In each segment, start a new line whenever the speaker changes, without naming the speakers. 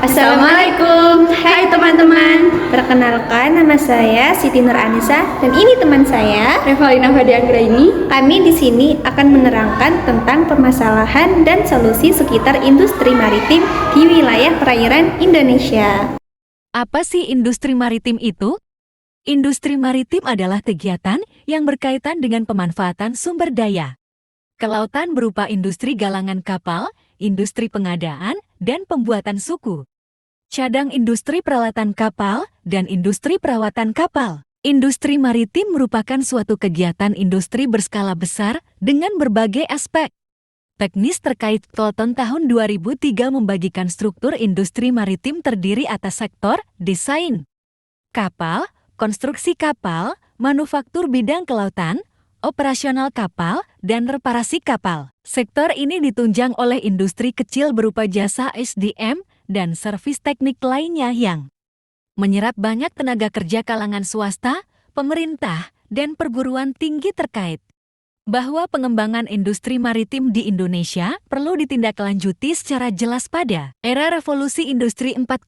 Assalamualaikum, hai teman-teman. Perkenalkan, nama saya Siti Nur Anissa dan ini teman saya
Revalina Fadianggraini.
Kami di sini akan menerangkan tentang permasalahan dan solusi sekitar industri maritim di wilayah perairan Indonesia.
Apa sih industri maritim itu? Industri maritim adalah kegiatan yang berkaitan dengan pemanfaatan sumber daya kelautan berupa industri galangan kapal, industri pengadaan, dan pembuatan suku, cadang industri peralatan kapal, dan industri perawatan kapal. Industri maritim merupakan suatu kegiatan industri berskala besar dengan berbagai aspek. Teknis terkait Thornton tahun 2003 membagikan struktur industri maritim terdiri atas sektor desain kapal, konstruksi kapal, manufaktur bidang kelautan, operasional kapal, dan reparasi kapal. Sektor ini ditunjang oleh industri kecil berupa jasa SDM dan servis teknik lainnya yang menyerap banyak tenaga kerja kalangan swasta, pemerintah, dan perguruan tinggi terkait. Bahwa pengembangan industri maritim di Indonesia perlu ditindaklanjuti secara jelas pada era revolusi industri 4.0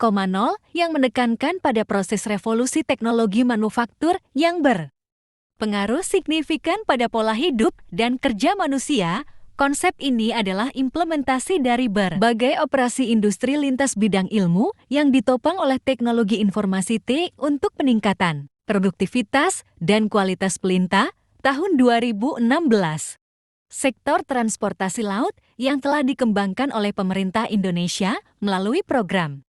yang menekankan pada proses revolusi teknologi manufaktur yang berpengaruh signifikan pada pola hidup dan kerja manusia. Konsep ini adalah implementasi dari berbagai operasi industri lintas bidang ilmu yang ditopang oleh teknologi informasi T untuk peningkatan produktivitas dan kualitas pelintah tahun 2016. Sektor transportasi laut yang telah dikembangkan oleh pemerintah Indonesia melalui program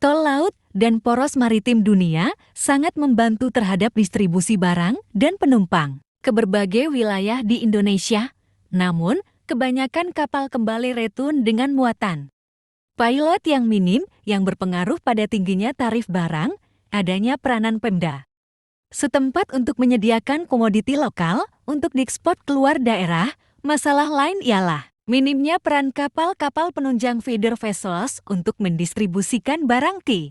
Tol Laut dan Poros Maritim Dunia sangat membantu terhadap distribusi barang dan penumpang ke berbagai wilayah di Indonesia. Namun, kebanyakan kapal kembali retun dengan muatan pilot yang minim yang berpengaruh pada tingginya tarif barang, adanya peranan Pemda setempat untuk menyediakan komoditi lokal untuk diekspor keluar daerah. Masalah lain ialah minimnya peran kapal-kapal penunjang feeder vessels untuk mendistribusikan barang ke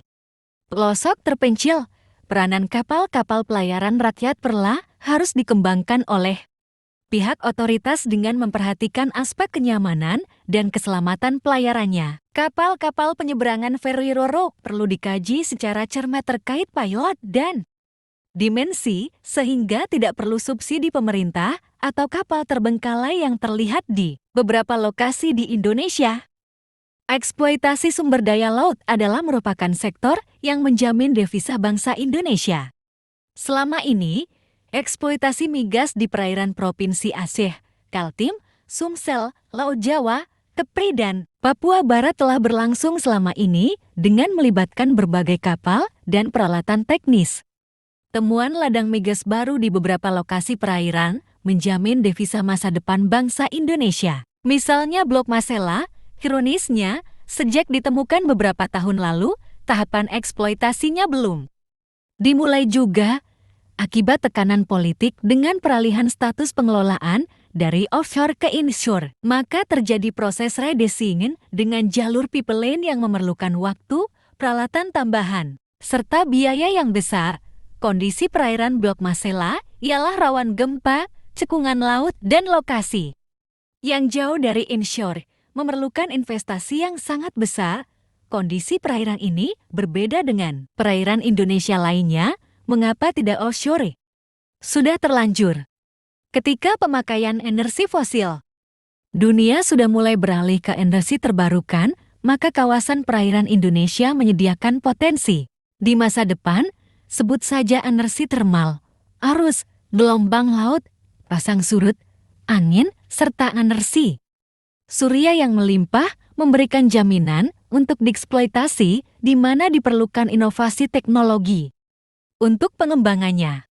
pelosok terpencil. Peranan kapal-kapal pelayaran rakyat perla harus dikembangkan oleh pihak otoritas dengan memperhatikan aspek kenyamanan dan keselamatan pelayarannya. Kapal-kapal penyeberangan ferry ro-ro perlu dikaji secara cermat terkait pilot dan dimensi sehingga tidak perlu subsidi pemerintah atau kapal terbengkalai yang terlihat di beberapa lokasi di Indonesia. Eksploitasi sumber daya laut adalah merupakan sektor yang menjamin devisa bangsa Indonesia. Selama ini, eksploitasi migas di perairan Provinsi Aceh, Kaltim, Sumsel, Laut Jawa, Kepri, dan Papua Barat telah berlangsung selama ini dengan melibatkan berbagai kapal dan peralatan teknis. Temuan ladang migas baru di beberapa lokasi perairan menjamin devisa masa depan bangsa Indonesia. Misalnya Blok Masela, ironisnya, sejak ditemukan beberapa tahun lalu, tahapan eksploitasinya belum dimulai juga akibat tekanan politik dengan peralihan status pengelolaan dari offshore ke inshore. Maka terjadi proses redesingin dengan jalur people lane yang memerlukan waktu, peralatan tambahan, serta biaya yang besar. Kondisi perairan Blok Masela ialah rawan gempa, cekungan laut, dan lokasi yang jauh dari inshore, memerlukan investasi yang sangat besar. Kondisi perairan ini berbeda dengan perairan Indonesia lainnya. Mengapa tidak offshore? Sudah terlanjur. Ketika pemakaian energi fosil, dunia sudah mulai beralih ke energi terbarukan, maka kawasan perairan Indonesia menyediakan potensi. Di masa depan, sebut saja energi termal, arus, gelombang laut, pasang surut, angin, serta energi surya yang melimpah memberikan jaminan untuk dieksploitasi di mana diperlukan inovasi teknologi untuk pengembangannya.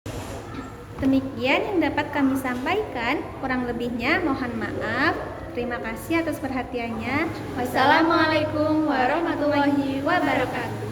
Demikian yang dapat kami sampaikan, kurang lebihnya mohon maaf. Terima kasih atas perhatiannya.
Wassalamualaikum warahmatullahi wabarakatuh.